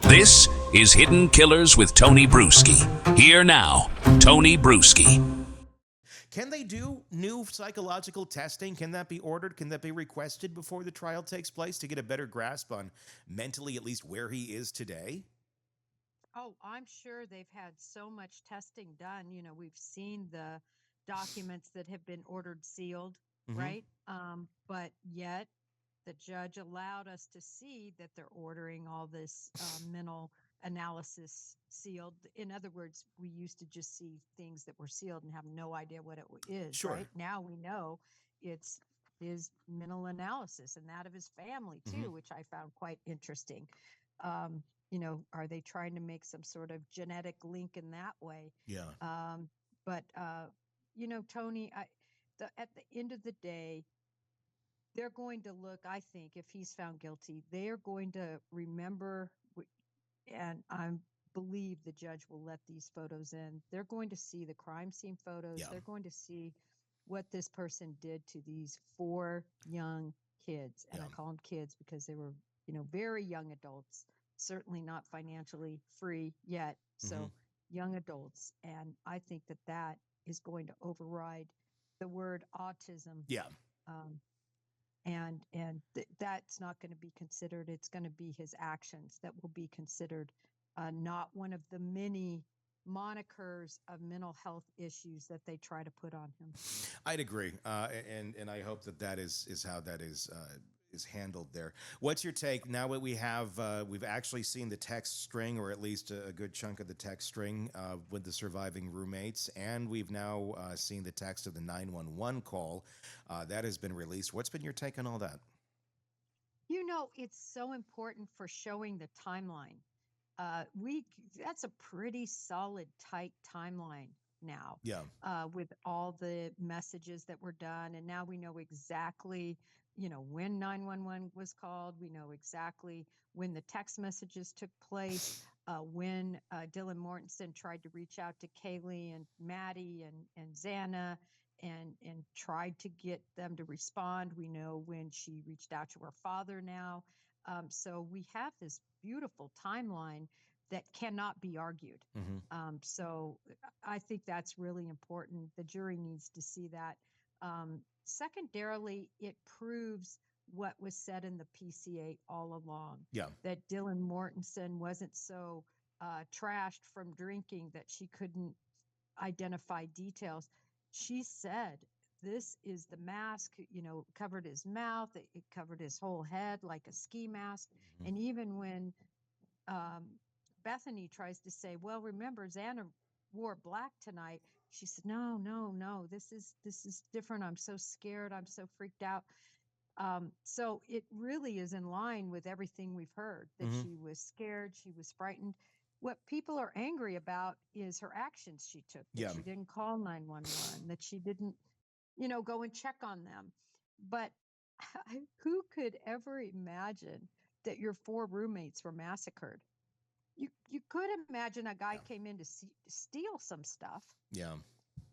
This is Hidden Killers with Tony Brueski. Here now, Tony Brueski. Can they do new psychological testing? Can that be ordered? Can that be requested before the trial takes place to get a better grasp on mentally at least where he is today? Oh, I'm sure they've had so much testing done. You know, we've seen the documents that have been ordered sealed, Mm-hmm. right? But yet the judge allowed us to see that they're ordering all this mental analysis sealed. In other words, we used to just see things that were sealed and have no idea what it is, Sure. right? Now we know it's his mental analysis and that of his family Mm-hmm. too, which I found quite interesting. Um, are they trying to make some sort of genetic link in that way? Yeah. But Tony, at the end of the day, they're going to look, I think, if he's found guilty, they are going to remember, and I believe the judge will let these photos in. They're going to see the crime scene photos. Yeah. They're going to see what this person did to these four young kids. And Yeah. I call them kids because they were, very young adults, certainly not financially free yet. Mm-hmm. So young adults. And I think that is going to override the word autism. Yeah. Um, and that's not going to be considered. It's going to be his actions that will be considered, not one of the many monikers of mental health issues that they try to put on him. I'd agree, and I hope that is how that is handled there. What's your take now that we've actually seen the text string, or at least a good chunk of the text string with the surviving roommates, and we've now seen the text of the 911 call that has been released. What's been your take on all that? It's so important for showing the timeline. That's a pretty solid, tight timeline now. Yeah. With all the messages that were done, and now we know exactly, when 911 was called. We know exactly when the text messages took place. When Dylan Mortensen tried to reach out to Kaylee and Maddie and Xana and tried to get them to respond. We know when she reached out to her father now. So we have this beautiful timeline that cannot be argued. Mm-hmm. So I think that's really important. The jury needs to see that. Secondarily, it proves what was said in the PCA all along. Yeah. That Dylan Mortensen wasn't so trashed from drinking that she couldn't identify details. She said, this is the mask, covered his mouth. It covered his whole head like a ski mask. Mm-hmm. And even when Bethany tries to say, well, remember, Xana wore black tonight. She said, no, this is different. I'm so scared. I'm so freaked out. So it really is in line with everything we've heard, that Mm-hmm. she was scared. She was frightened. What people are angry about is her actions she took, that Yeah. she didn't call 911, that she didn't, go and check on them. But who could ever imagine that your four roommates were massacred? You could imagine a guy came in to steal some stuff. Yeah.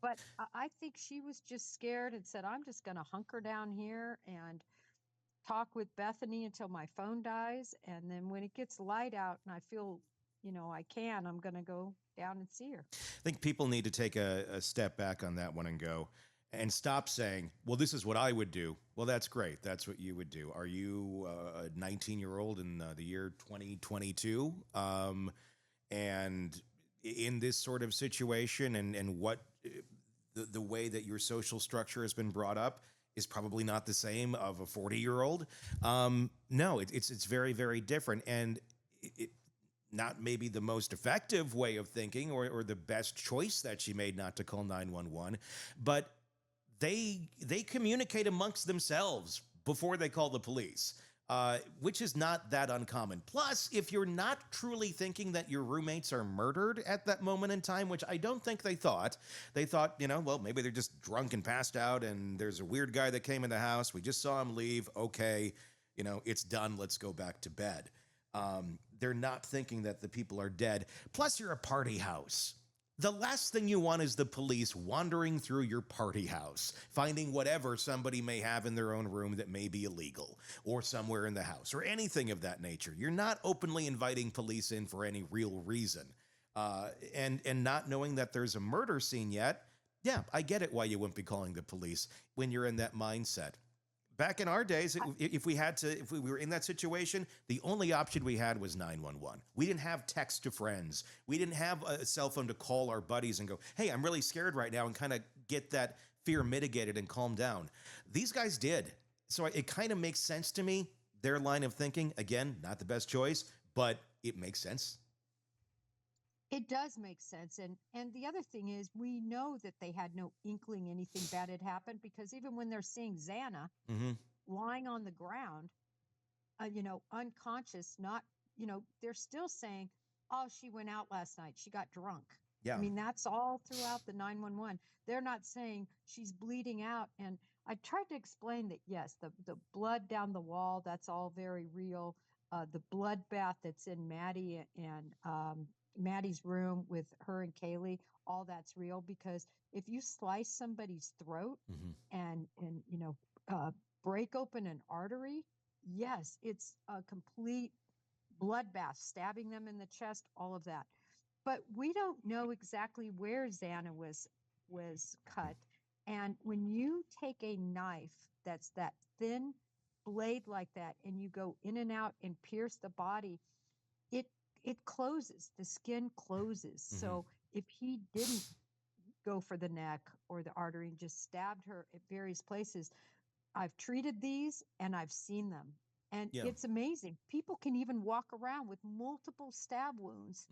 But I think she was just scared and said, I'm just going to hunker down here and talk with Bethany until my phone dies. And then when it gets light out and I feel, I'm going to go down and see her. I think people need to take a step back on that one and go and stop saying, well, this is what I would do. Well, that's great. That's what you would do. Are you a 19-year-old in the year 2022? And in this sort of situation and what the way that your social structure has been brought up is probably not the same of a 40-year-old. No, it's very, very different. And it not maybe the most effective way of thinking or the best choice that she made not to call 911, but they communicate amongst themselves before they call the police, which is not that uncommon. Plus, if you're not truly thinking that your roommates are murdered at that moment in time, which I don't think they thought, well, maybe they're just drunk and passed out and there's a weird guy that came in the house. We just saw him leave. Okay, it's done. Let's go back to bed. They're not thinking that the people are dead. Plus, you're a party house. The last thing you want is the police wandering through your party house, finding whatever somebody may have in their own room that may be illegal, or somewhere in the house, or anything of that nature. You're not openly inviting police in for any real reason. And not knowing that there's a murder scene yet, yeah, I get it why you wouldn't be calling the police when you're in that mindset. Back in our days, if we were in that situation, the only option we had was 911. We didn't have text to friends. We didn't have a cell phone to call our buddies and go, hey, I'm really scared right now, and kind of get that fear mitigated and calm down. These guys did. So it kind of makes sense to me. Their line of thinking, again, not the best choice, but it makes sense. It does make sense. And the other thing is, we know that they had no inkling anything bad had happened, because even when they're seeing Xana lying on the ground, unconscious, not, they're still saying, oh, she went out last night, she got drunk. Yeah. I mean, that's all throughout the 911. They're not saying she's bleeding out. And I tried to explain that, yes, the blood down the wall, that's all very real. The bloodbath that's in Maddie and Maddie's room with her and Kaylee, all that's real, because if you slice somebody's throat and break open an artery, yes, it's a complete bloodbath, stabbing them in the chest, all of that. But we don't know exactly where Xana was cut. And when you take a knife that's that thin blade like that, and you go in and out and pierce the body, it closes, the skin closes. So if he didn't go for the neck or the artery and just stabbed her at various places, I've treated these and I've seen them. And it's amazing. People can even walk around with multiple stab wounds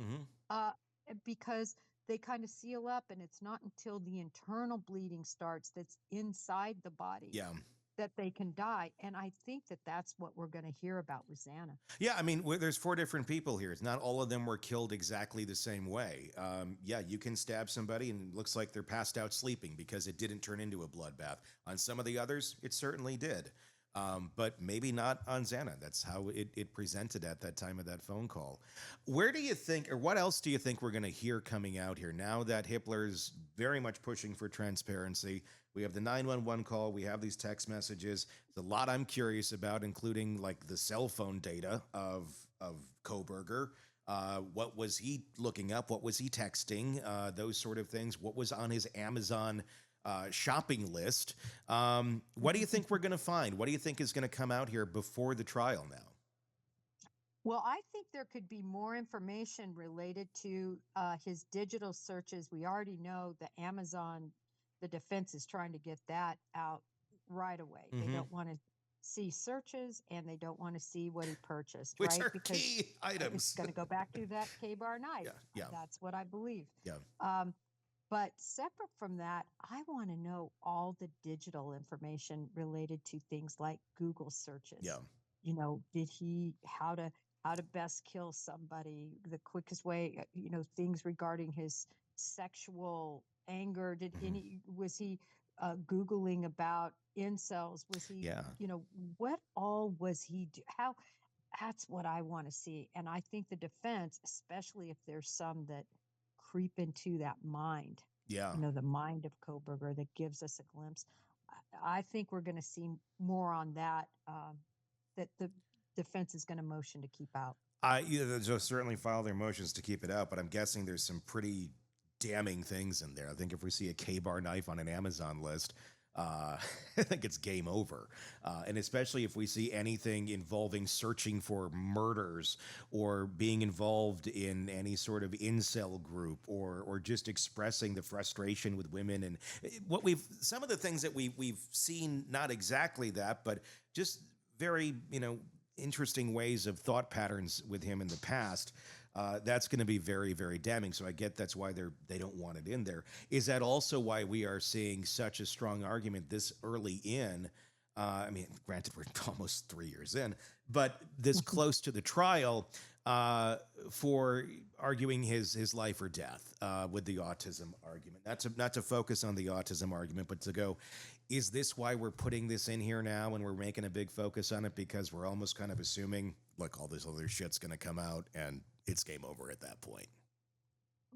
because they kind of seal up, and it's not until the internal bleeding starts that's inside the body that they can die. And I think that that's what we're going to hear about with Xana. Yeah, I mean, there's 4 different people here. It's not all of them were killed exactly the same way. You can stab somebody and it looks like they're passed out sleeping because it didn't turn into a bloodbath. On some of the others, it certainly did. But maybe not on Xana. That's how it presented at that time of that phone call. Where do you think, or what else do you think we're going to hear coming out here now that Hippler's very much pushing for transparency? We have the 911 call. We have these text messages. There's a lot I'm curious about, including like the cell phone data of Kohberger. What was he looking up? What was he texting? Those sort of things. What was on his Amazon shopping list? What do you think we're going to find? What do you think is going to come out here before the trial now? Well, I think there could be more information related to his digital searches. We already know the Amazon, the defense is trying to get that out right away. They don't want to see searches, and they don't want to see what he purchased, Which right? are Because key items. it's going to go back to that K-bar knife. Yeah. That's what I believe. Yeah. But separate from that, I want to know all the digital information related to things like Google searches. Yeah. Did he, how to best kill somebody, the quickest way, things regarding his sexual anger. Was he Googling about incels? Was he, what all was he how? That's what I want to see. And I think the defense, especially if there's some that creep into that mind, the mind of Kohberger, that gives us a glimpse. I think we're going to see more on that, that the defense is going to motion to keep out. They'll certainly file their motions to keep it out, but I'm guessing there's some pretty damning things in there. I think if we see a K-bar knife on an Amazon list, I think it's game over. And especially if we see anything involving searching for murders or being involved in any sort of incel group or just expressing the frustration with women. And some of the things that we've seen, not exactly that, but just very, interesting ways of thought patterns with him in the past. That's going to be very, very damning. So I get that's why they don't want it in there. Is that also why we are seeing such a strong argument this early in? Granted, we're almost 3 years in, but this close to the trial for arguing his life or death with the autism argument. Not to focus on the autism argument, but to go, is this why we're putting this in here now and we're making a big focus on it? Because we're almost kind of assuming, look, all this other shit's going to come out and it's game over at that point.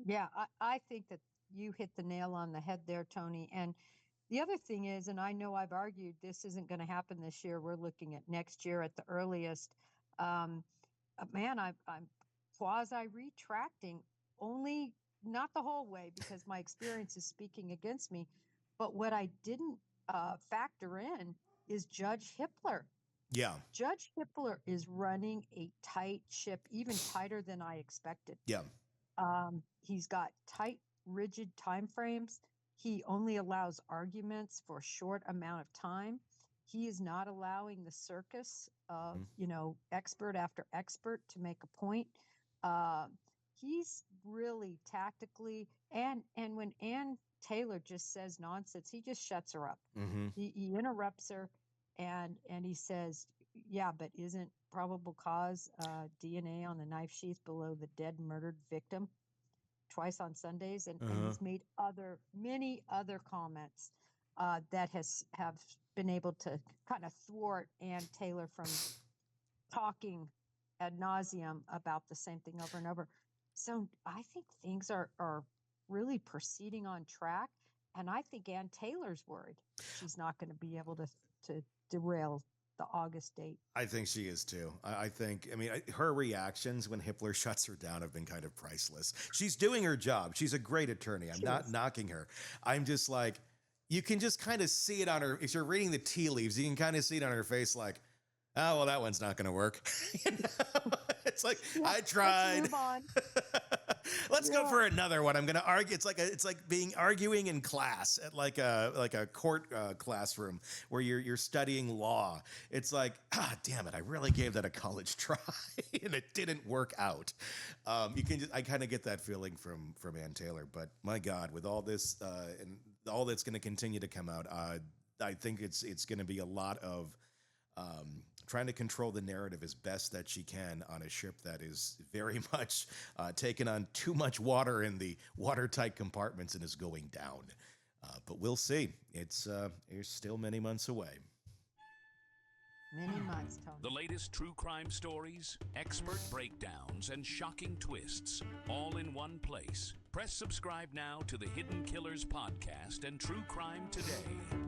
Yeah, I think that you hit the nail on the head there, Tony. And the other thing is, and I know I've argued this isn't going to happen this year. We're looking at next year at the earliest. Um, Man, I'm quasi retracting, only not the whole way because my experience is speaking against me. But what I didn't factor in is Judge Hippler. Yeah. Judge Hippler is running a tight ship, even tighter than I expected. Yeah. He's got tight, rigid timeframes. He only allows arguments for a short amount of time. He is not allowing the circus of, expert after expert to make a point. Uh, he's really tactically, and when Ann Taylor just says nonsense, he just shuts her up. Mm-hmm. He interrupts her, and he says, "Yeah, but isn't probable cause DNA on the knife sheath below the dead murdered victim?" Twice on Sundays, and he's made many other comments that have been able to kind of thwart Ann Taylor from talking ad nauseum about the same thing over and over. So I think things are really proceeding on track, and I think Ann Taylor's worried she's not going to be able to derail the August date. I think she is too. I think, her reactions when Hippler shuts her down have been kind of priceless. She's doing her job. She's a great attorney. I'm not knocking her. I'm just like, you can just kind of see it on her. If you're reading the tea leaves, you can kind of see it on her face like, oh, well, that one's not going to work. It's like, I tried. Let's move on. Let's go for another one. I'm going to argue. It's like arguing in class at like a court classroom where you're studying law. It's like, damn it, I really gave that a college try and it didn't work out. I kind of get that feeling from Ann Taylor. But my God, with all this and all that's going to continue to come out, I think it's going to be a lot of trying to control the narrative as best that she can on a ship that is very much taking on too much water in the watertight compartments and is going down. But we'll see. It's still many months away. Many months, Tony. The latest true crime stories, expert breakdowns, and shocking twists, all in one place. Press subscribe now to the Hidden Killers podcast and True Crime Today.